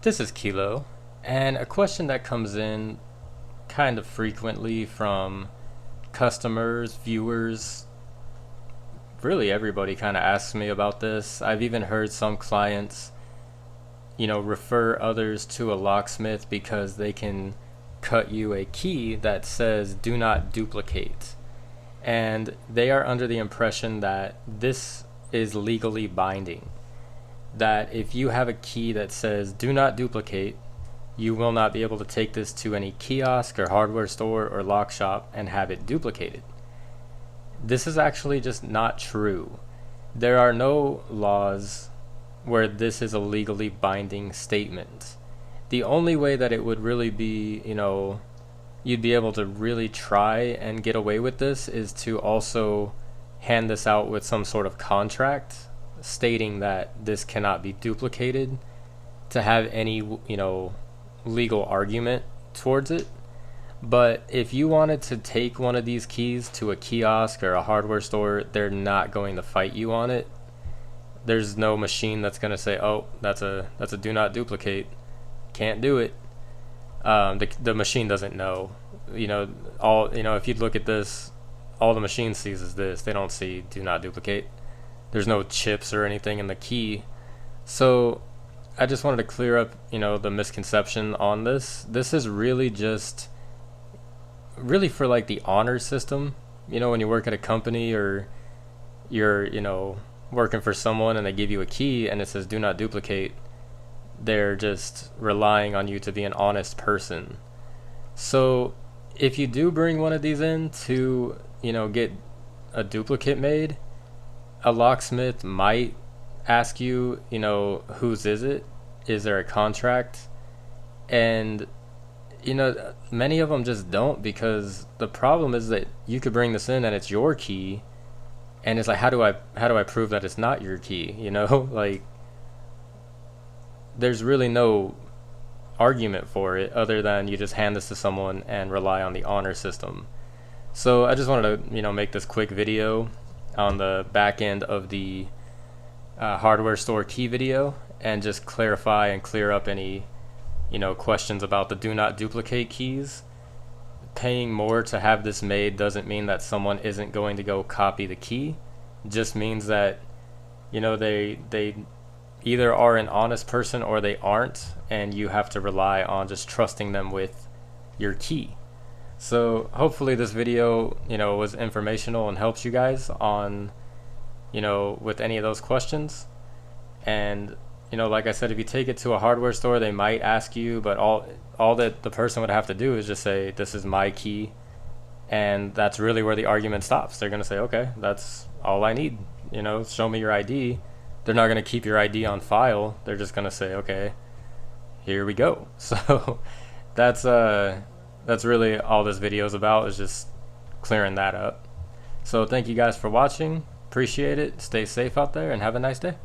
This is Kilo, and a question that comes in kind of frequently from customers, viewers, really everybody kind of asks me about this. I've even heard some clients, refer others to a locksmith because they can cut you a key that says do not duplicate. And they are under the impression that this is legally binding. That if you have a key that says do not duplicate, you will not be able to take this to any kiosk or hardware store or lock shop and have it duplicated. This is actually just not true. There are no laws where this is a legally binding statement. The only way that it would really be, you'd be able to really try and get away with this is to also hand this out with some sort of contract stating that this cannot be duplicated to have any, legal argument towards it. But if you wanted to take one of these keys to a kiosk or a hardware store, they're not going to fight you on it. There's no machine that's going to say, "Oh, that's a do not duplicate. Can't do it." The machine doesn't know. If you look at this, all the machine sees is this. They don't see do not duplicate. There's no chips or anything in the key. So I just wanted to clear up, the misconception on this. This is really just for like the honor system. When you work at a company or you're, working for someone and they give you a key and it says do not duplicate, they're just relying on you to be an honest person. So if you do bring one of these in to, get a duplicate made, a locksmith might ask you, whose is it? Is there a contract? And many of them just don't, because the problem is that you could bring this in and it's your key, and it's like, how do I prove that it's not your key? Like, there's really no argument for it other than you just hand this to someone and rely on the honor system. So I just wanted to make this quick video on the back end of the hardware store key video and just clarify and clear up any questions about the do not duplicate keys. Paying more to have this made doesn't mean that someone isn't going to go copy the key. It just means that they either are an honest person or they aren't, and you have to rely on just trusting them with your key. So hopefully this video was informational and helps you guys on with any of those questions. And like I said, if you take it to a hardware store, they might ask you, but all that the person would have to do is just say, this is my key, and that's really where the argument stops. They're going to say, okay, that's all I need, show me your ID. They're not going to keep your ID on file. They're just going to say, okay, here we go. So that's really all this video is about, is just clearing that up. So thank you guys for watching. Appreciate it. Stay safe out there and have a nice day.